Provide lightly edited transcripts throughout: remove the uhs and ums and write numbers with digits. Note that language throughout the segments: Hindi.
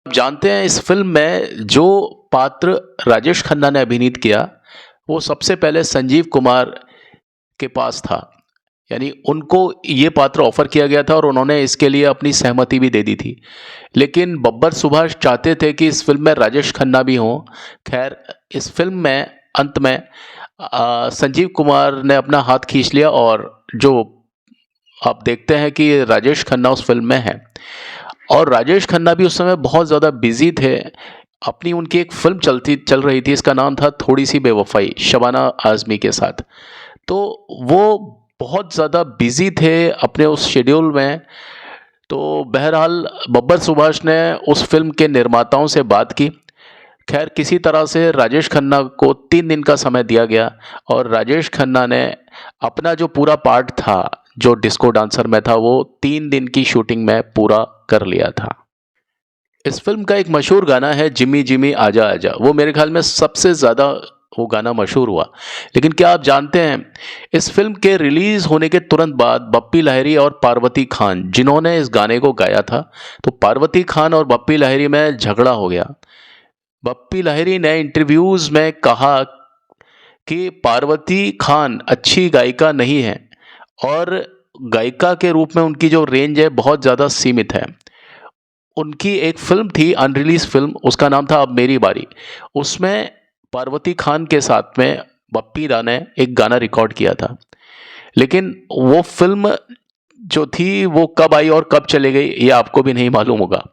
जानते हैं इस फिल्म में जो पात्र राजेश खन्ना ने अभिनीत किया, वो सबसे पहले संजीव कुमार के पास था। यानी उनको ये पात्र ऑफ़र किया गया था और उन्होंने इसके लिए अपनी सहमति भी दे दी थी। लेकिन बब्बर सुभाष चाहते थे कि इस फ़िल्म में राजेश खन्ना भी हों। ख़ैर, इस फ़िल्म में अंत में संजीव कुमार ने अपना हाथ खींच लिया और जो आप देखते हैं कि राजेश खन्ना उस फ़िल्म में हैं। और राजेश खन्ना भी उस समय बहुत ज़्यादा बिज़ी थे। अपनी उनकी एक फ़िल्म चल रही थी, इसका नाम था थोड़ी सी बेवफ़ाई, शबाना आज़मी के साथ। तो वो बहुत ज़्यादा बिज़ी थे अपने उस शेड्यूल में। तो बहरहाल बब्बर सुभाष ने उस फ़िल्म के निर्माताओं से बात की। खैर, किसी तरह से राजेश खन्ना को 3 दिन का समय दिया गया और राजेश खन्ना ने अपना जो पूरा पार्ट था, जो डिस्को डांसर में था, वो 3 दिन की शूटिंग में पूरा कर लिया था। इस फ़िल्म का एक मशहूर गाना है जिमी जिमी आजा आजा, वो मेरे ख़्याल में सबसे ज़्यादा वो गाना मशहूर हुआ। लेकिन क्या आप जानते हैं, इस फ़िल्म के रिलीज़ होने के तुरंत बाद बप्पी लाहिरी और पार्वती खान जिन्होंने इस गाने को गाया था, तो पार्वती खान और बप्पी लाहिरी में झगड़ा हो गया। बप्पी लाहिरी ने इंटरव्यूज़ में कहा कि पार्वती खान अच्छी गायिका नहीं है और गायिका के रूप में उनकी जो रेंज है बहुत ज़्यादा सीमित है। उनकी एक फ़िल्म थी अनरिलीज़ फ़िल्म, उसका नाम था अब मेरी बारी। उसमें पार्वती खान के साथ में बप्पी दा ने एक गाना रिकॉर्ड किया था। लेकिन वो फ़िल्म जो थी वो कब आई और कब चली गई ये आपको भी नहीं मालूम होगा।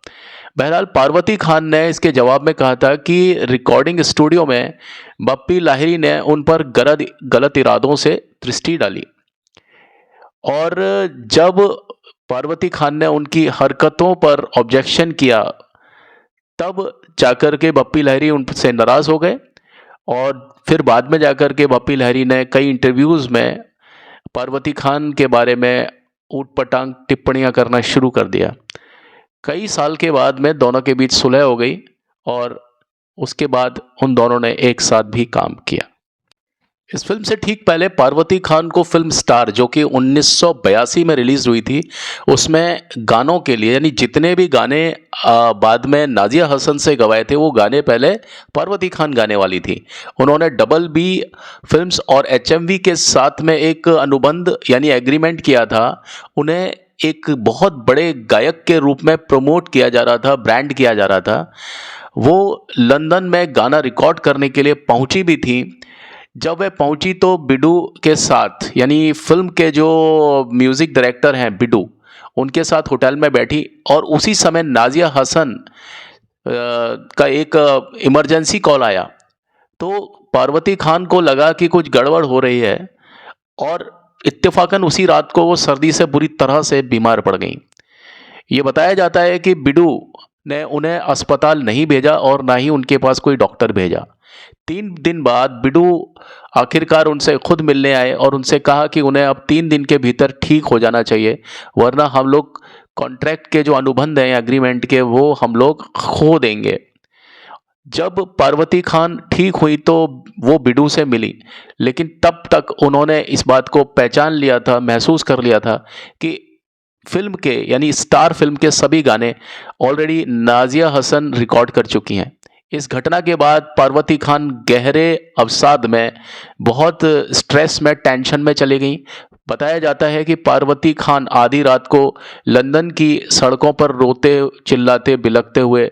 बहरहाल पार्वती खान ने इसके जवाब में कहा था कि रिकॉर्डिंग स्टूडियो में बप्पी लाहिरी ने उन पर गलत इरादों से दृष्टि डाली और जब पार्वती खान ने उनकी हरकतों पर ऑब्जेक्शन किया, तब जाकर के बप्पी लाहिरी उनसे नाराज़ हो गए और फिर बाद में जाकर के बप्पी लाहिरी ने कई इंटरव्यूज़ में पार्वती खान के बारे में ऊट-पटांग टिप्पणियाँ करना शुरू कर दिया। कई साल के बाद में दोनों के बीच सुलह हो गई और उसके बाद उन दोनों ने एक साथ भी काम किया। इस फिल्म से ठीक पहले पार्वती खान को फिल्म स्टार जो कि 1982 में रिलीज़ हुई थी, उसमें गानों के लिए यानी जितने भी गाने बाद में नाज़िया हसन से गवाए थे, वो गाने पहले पार्वती खान गाने वाली थी। उन्होंने डबल बी फिल्म्स और एचएमवी के साथ में एक अनुबंध यानी एग्रीमेंट किया था। उन्हें एक बहुत बड़े गायक के रूप में प्रमोट किया जा रहा था, ब्रांड किया जा रहा था। वो लंदन में गाना रिकॉर्ड करने के लिए पहुंची भी थी। जब वह पहुंची तो बिडू के साथ यानी फिल्म के जो म्यूज़िक डायरेक्टर हैं बिडू, उनके साथ होटल में बैठी और उसी समय नाज़िया हसन का एक इमरजेंसी कॉल आया। तो पार्वती खान को लगा कि कुछ गड़बड़ हो रही है और इत्तेफाकन उसी रात को वो सर्दी से बुरी तरह से बीमार पड़ गईं। ये बताया जाता है कि बिडू ने उन्हें अस्पताल नहीं भेजा और ना ही उनके पास कोई डॉक्टर भेजा। 3 दिन बाद बिडू आखिरकार उनसे खुद मिलने आए और उनसे कहा कि उन्हें अब 3 दिन के भीतर ठीक हो जाना चाहिए, वरना हम लोग कॉन्ट्रैक्ट के जो अनुबंध हैं एग्रीमेंट के, वो हम लोग खो देंगे। जब पार्वती खान ठीक हुई तो वो बिडू से मिली, लेकिन तब तक उन्होंने इस बात को पहचान लिया था, महसूस कर लिया था कि फिल्म के यानी स्टार फिल्म के सभी गाने ऑलरेडी नाज़िया हसन रिकॉर्ड कर चुकी हैं। इस घटना के बाद पार्वती खान गहरे अवसाद में, बहुत स्ट्रेस में, टेंशन में चली गईं। बताया जाता है कि पार्वती खान आधी रात को लंदन की सड़कों पर रोते, चिल्लाते, बिलखते हुए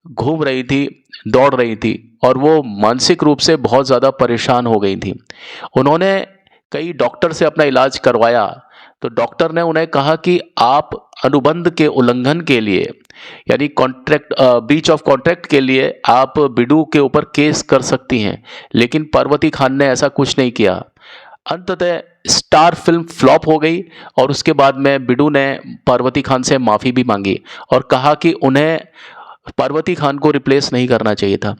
घूम रही थी, दौड़ रही थी और वो मानसिक रूप से बहुत ज़्यादा परेशान हो गई थी। उन्होंने कई डॉक्टर से अपना इलाज करवाया, तो डॉक्टर ने उन्हें कहा कि आप अनुबंध के उल्लंघन के लिए यानी कॉन्ट्रैक्ट ब्रीच ऑफ कॉन्ट्रैक्ट के लिए आप बिडू के ऊपर केस कर सकती हैं। लेकिन पार्वती खान ने ऐसा कुछ नहीं किया। अंततः स्टार फिल्म फ्लॉप हो गई और उसके बाद में बिडू ने पार्वती खान से माफ़ी भी मांगी और कहा कि उन्हें पार्वती खान को रिप्लेस नहीं करना चाहिए था।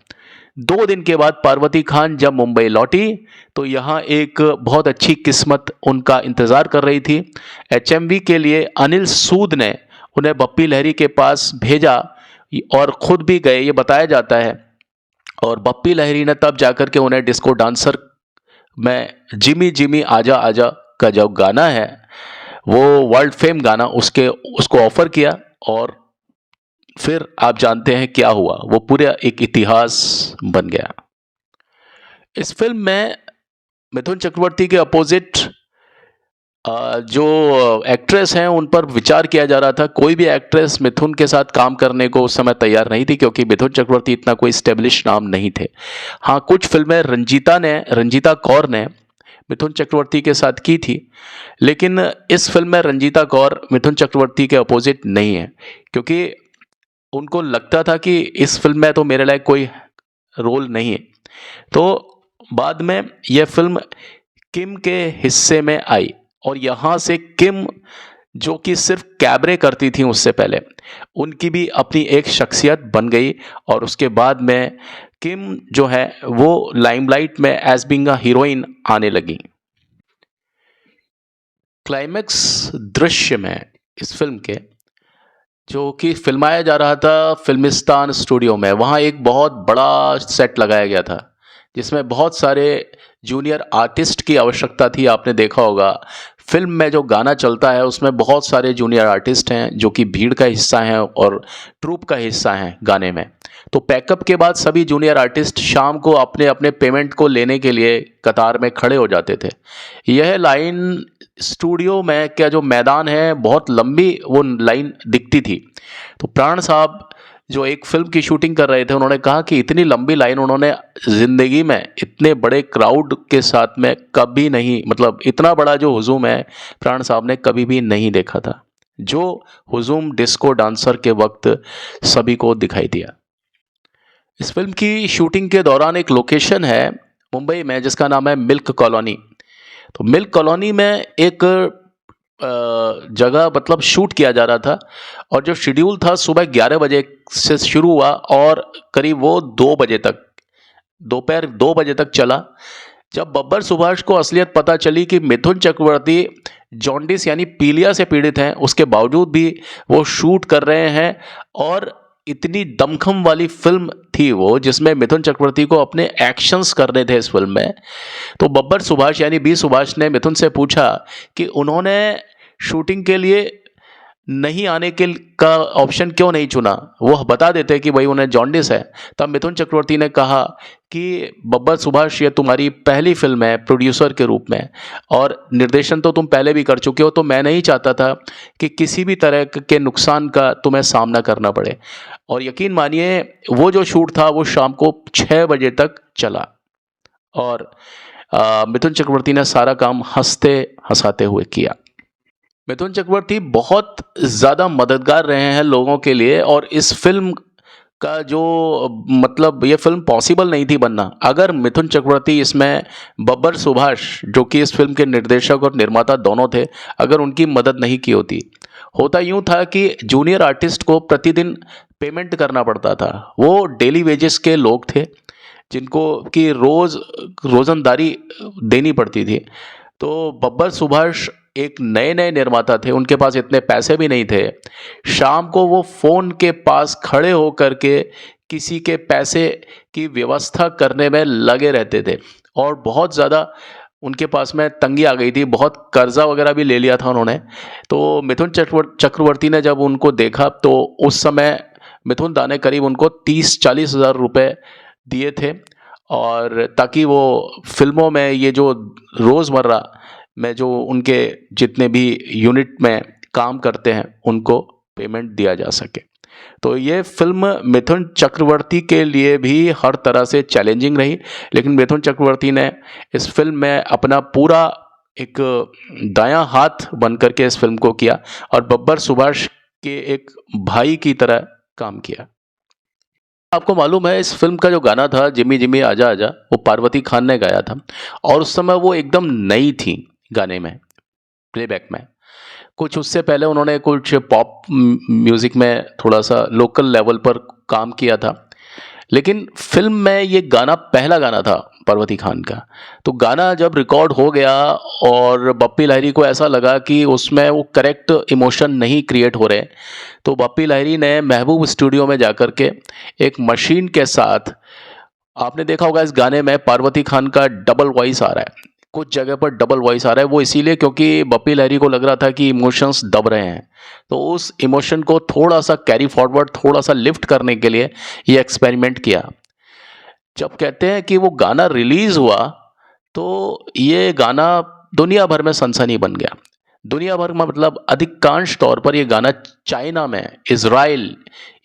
2 दिन के बाद पार्वती खान जब मुंबई लौटी तो यहाँ एक बहुत अच्छी किस्मत उनका इंतज़ार कर रही थी। एचएमवी के लिए अनिल सूद ने उन्हें बप्पी लाहिरी के पास भेजा और ख़ुद भी गए, ये बताया जाता है। और बप्पी लाहिरी ने तब जाकर के उन्हें डिस्को डांसर में जिमी जिमी आजा आजा का जो गाना है, वो वर्ल्ड फेम गाना, उसको ऑफ़र किया और फिर आप जानते हैं क्या हुआ, वो पूरा एक इतिहास बन गया। इस फ़िल्म में मिथुन चक्रवर्ती के अपोज़िट जो एक्ट्रेस हैं उन पर विचार किया जा रहा था। कोई भी एक्ट्रेस मिथुन के साथ काम करने को उस समय तैयार नहीं थी, क्योंकि मिथुन चक्रवर्ती इतना कोई एस्टेब्लिश नाम नहीं थे। हाँ, कुछ फ़िल्में रंजीता कौर ने मिथुन चक्रवर्ती के साथ की थी, लेकिन इस फ़िल्म में रंजीता कौर मिथुन चक्रवर्ती के अपोज़िट नहीं है, क्योंकि उनको लगता था कि इस फ़िल्म में तो मेरे लायक कोई रोल नहीं है। तो बाद में यह फ़िल्म किम के हिस्से में आई, और यहाँ से किम, जो कि सिर्फ कैबरे करती थी उससे पहले, उनकी भी अपनी एक शख्सियत बन गई, और उसके बाद में किम जो है वो लाइमलाइट में एज बीइंग अ हीरोइन आने लगी। क्लाइमैक्स दृश्य में इस फिल्म के, जो कि फिल्माया जा रहा था फिल्मिस्तान स्टूडियो में, वहाँ एक बहुत बड़ा सेट लगाया गया था, जिसमें बहुत सारे जूनियर आर्टिस्ट की आवश्यकता थी। आपने देखा होगा फिल्म में जो गाना चलता है उसमें बहुत सारे जूनियर आर्टिस्ट हैं जो कि भीड़ का हिस्सा हैं और ट्रूप का हिस्सा हैं गाने में। तो पैकअप के बाद सभी जूनियर आर्टिस्ट शाम को अपने अपने पेमेंट को लेने के लिए कतार में खड़े हो जाते थे। यह लाइन स्टूडियो में क्या जो मैदान है, बहुत लंबी वो लाइन दिखती थी। तो प्राण साहब जो एक फिल्म की शूटिंग कर रहे थे, उन्होंने कहा कि इतनी लंबी लाइन उन्होंने ज़िंदगी में इतने बड़े क्राउड के साथ में कभी नहीं, मतलब इतना बड़ा जो हुजूम है प्राण साहब ने कभी भी नहीं देखा था, जो हुजूम डिस्को डांसर के वक्त सभी को दिखाई दिया। इस फिल्म की शूटिंग के दौरान एक लोकेशन है मुंबई में जिसका नाम है मिल्क कॉलोनी। तो मिल्क कॉलोनी में एक जगह मतलब शूट किया जा रहा था, और जो शेड्यूल था सुबह 11 बजे से शुरू हुआ और करीब वो 2 बजे तक, दोपहर 2 बजे तक चला। जब बब्बर सुभाष को असलियत पता चली कि मिथुन चक्रवर्ती जॉन्डिस यानी पीलिया से पीड़ित हैं, उसके बावजूद भी वो शूट कर रहे हैं, और इतनी दमखम वाली फिल्म थी वो, जिसमें मिथुन चक्रवर्ती को अपने एक्शंस करने थे इस फिल्म में। तो बब्बर सुभाष यानी बी सुभाष ने मिथुन से पूछा कि उन्होंने शूटिंग के लिए नहीं आने के का ऑप्शन क्यों नहीं चुना, वो बता देते कि भाई उन्हें जॉन्डिस है। तब मिथुन चक्रवर्ती ने कहा कि बब्बर सुभाष, ये तुम्हारी पहली फिल्म है प्रोड्यूसर के रूप में, और निर्देशन तो तुम पहले भी कर चुके हो, तो मैं नहीं चाहता था कि किसी भी तरह के नुकसान का तुम्हें सामना करना पड़े। और यकीन मानिए वो जो शूट था वो शाम को 6 बजे तक चला, और मिथुन चक्रवर्ती ने सारा काम हंसते हंसाते हुए किया। मिथुन चक्रवर्ती बहुत ज़्यादा मददगार रहे हैं लोगों के लिए, और इस फिल्म का जो मतलब ये फिल्म पॉसिबल नहीं थी बनना अगर मिथुन चक्रवर्ती इसमें, बब्बर सुभाष जो कि इस फिल्म के निर्देशक और निर्माता दोनों थे, अगर उनकी मदद नहीं की होती। होता यूँ था कि जूनियर आर्टिस्ट को प्रतिदिन पेमेंट करना पड़ता था, वो डेली वेजेस के लोग थे जिनको कि रोज़ंदारी देनी पड़ती थी। तो बब्बर सुभाष एक नए नए निर्माता थे, उनके पास इतने पैसे भी नहीं थे। शाम को वो फ़ोन के पास खड़े होकर के किसी के पैसे की व्यवस्था करने में लगे रहते थे, और बहुत ज़्यादा उनके पास में तंगी आ गई थी, बहुत कर्जा वगैरह भी ले लिया था उन्होंने। तो मिथुन चक्रवर्ती ने जब उनको देखा तो उस समय मिथुन दा ने करीब उनको 30-40 हज़ार रुपये दिए थे, और ताकि वो फिल्मों में ये जो रोज़मर्रा में जो उनके जितने भी यूनिट में काम करते हैं उनको पेमेंट दिया जा सके। तो ये फिल्म मिथुन चक्रवर्ती के लिए भी हर तरह से चैलेंजिंग रही, लेकिन मिथुन चक्रवर्ती ने इस फिल्म में अपना पूरा एक दायां हाथ बन करके इस फिल्म को किया, और बब्बर सुभाष के एक भाई की तरह काम किया। आपको मालूम है इस फिल्म का जो गाना था जिमी जिमी आजा आजा, वो पार्वती खान ने गाया था, और उस समय वो एकदम नई थी गाने में, प्लेबैक में। कुछ उससे पहले उन्होंने कुछ पॉप म्यूज़िक में थोड़ा सा लोकल लेवल पर काम किया था, लेकिन फिल्म में ये गाना पहला गाना था पार्वती खान का। तो गाना जब रिकॉर्ड हो गया और बप्पी लहरी को ऐसा लगा कि उसमें वो करेक्ट इमोशन नहीं क्रिएट हो रहे, तो बप्पी लहरी ने महबूब स्टूडियो में जाकर के एक मशीन के साथ, आपने देखा होगा इस गाने में पार्वती खान का डबल वॉइस आ रहा है, कुछ जगह पर डबल वॉइस आ रहा है, वो इसीलिए क्योंकि बप्पी लहरी को लग रहा था कि इमोशंस दब रहे हैं, तो उस इमोशन को थोड़ा सा कैरी फॉरवर्ड, थोड़ा सा लिफ्ट करने के लिए ये एक्सपेरिमेंट किया। जब कहते हैं कि वो गाना रिलीज हुआ तो ये गाना दुनिया भर में सनसनी बन गया। दुनिया भर में मतलब अधिकांश तौर पर ये गाना चाइना में, इज़राइल,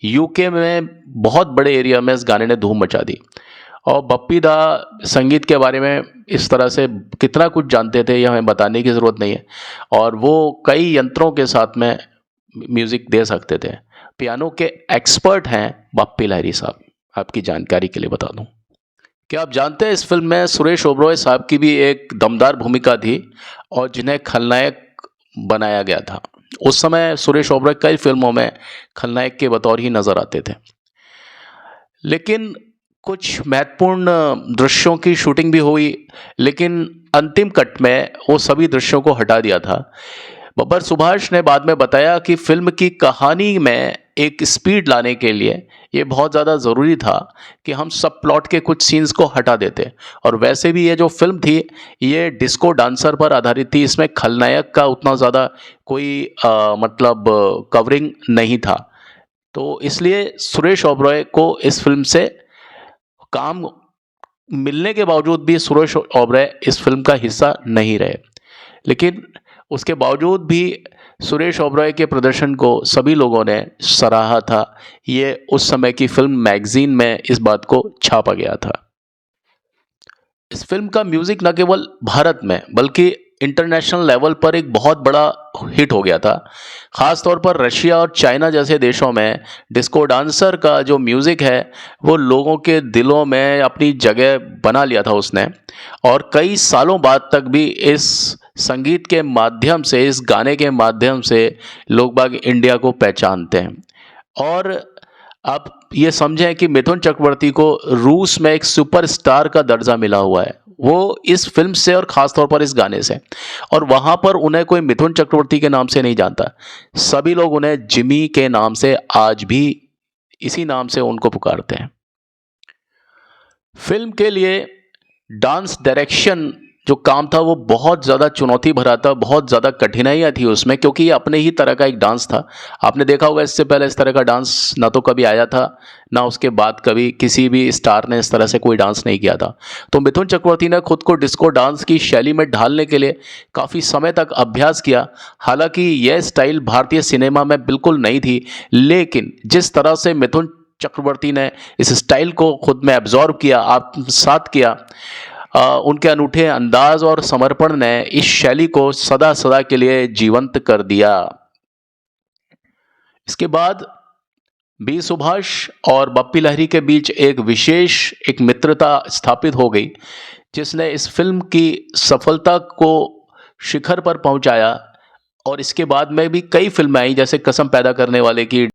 यूके में बहुत बड़े एरिया में इस गाने ने धूम मचा दी। और बप्पी दा संगीत के बारे में इस तरह से कितना कुछ जानते थे, ये हमें बताने की ज़रूरत नहीं है। और वो कई यंत्रों के साथ में म्यूज़िक दे सकते थे। पियानो के एक्सपर्ट हैं बप्पी लहरी साहब, आपकी जानकारी के लिए बता दूं। क्या आप जानते हैं इस फिल्म में सुरेश ओबरॉय साहब की भी एक दमदार भूमिका थी और जिन्हें खलनायक बनाया गया था। उस समय सुरेश ओबरॉय कई फिल्मों में खलनायक के बतौर ही नजर आते थे। लेकिन कुछ महत्वपूर्ण दृश्यों की शूटिंग भी हुई, लेकिन अंतिम कट में वो सभी दृश्यों को हटा दिया था। बब्बर सुभाष ने बाद में बताया कि फिल्म की कहानी में एक स्पीड लाने के लिए ये बहुत ज़्यादा ज़रूरी था कि हम सब प्लॉट के कुछ सीन्स को हटा देते। और वैसे भी ये जो फिल्म थी ये डिस्को डांसर पर आधारित थी, इसमें खलनायक का उतना ज़्यादा कोई मतलब कवरिंग नहीं था। तो इसलिए सुरेश ओबरॉय को इस फिल्म से काम मिलने के बावजूद भी सुरेश ओबरॉय इस फिल्म का हिस्सा नहीं रहे। लेकिन उसके बावजूद भी सुरेश ओबरॉय के प्रदर्शन को सभी लोगों ने सराहा था। ये उस समय की फिल्म मैगजीन में इस बात को छापा गया था। इस फिल्म का म्यूजिक न केवल भारत में बल्कि इंटरनेशनल लेवल पर एक बहुत बड़ा हिट हो गया था। ख़ास तौर पर रशिया और चाइना जैसे देशों में डिस्को डांसर का जो म्यूज़िक है वो लोगों के दिलों में अपनी जगह बना लिया था उसने। और कई सालों बाद तक भी इस संगीत के माध्यम से, इस गाने के माध्यम से लोग बाग इंडिया को पहचानते हैं। और आप ये समझें कि मिथुन चक्रवर्ती को रूस में एक सुपरस्टार का दर्जा मिला हुआ है, वो इस फिल्म से और ख़ास तौर पर इस गाने से। और वहाँ पर उन्हें कोई मिथुन चक्रवर्ती के नाम से नहीं जानता, सभी लोग उन्हें जिमी के नाम से, आज भी इसी नाम से उनको पुकारते हैं। फिल्म के लिए डांस डायरेक्शन जो काम था वो बहुत ज़्यादा चुनौती भरा था, बहुत ज़्यादा कठिनाइयाँ थी उसमें, क्योंकि ये अपने ही तरह का एक डांस था। आपने देखा होगा इससे पहले इस तरह का डांस ना तो कभी आया था, ना उसके बाद कभी किसी भी स्टार ने इस तरह से कोई डांस नहीं किया था। तो मिथुन चक्रवर्ती ने खुद को डिस्को डांस की शैली में ढालने के लिए काफ़ी समय तक अभ्यास किया। हालांकि यह स्टाइल भारतीय सिनेमा में बिल्कुल नहीं थी, लेकिन जिस तरह से मिथुन चक्रवर्ती ने इस स्टाइल को खुद में एब्जॉर्ब किया, आत्मसात किया, उनके अनूठे अंदाज और समर्पण ने इस शैली को सदा सदा के लिए जीवंत कर दिया। इसके बाद बी सुभाष और बप्पी लहरी के बीच एक विशेष मित्रता स्थापित हो गई, जिसने इस फिल्म की सफलता को शिखर पर पहुंचाया। और इसके बाद में भी कई फिल्में आई, जैसे कसम पैदा करने वाले की,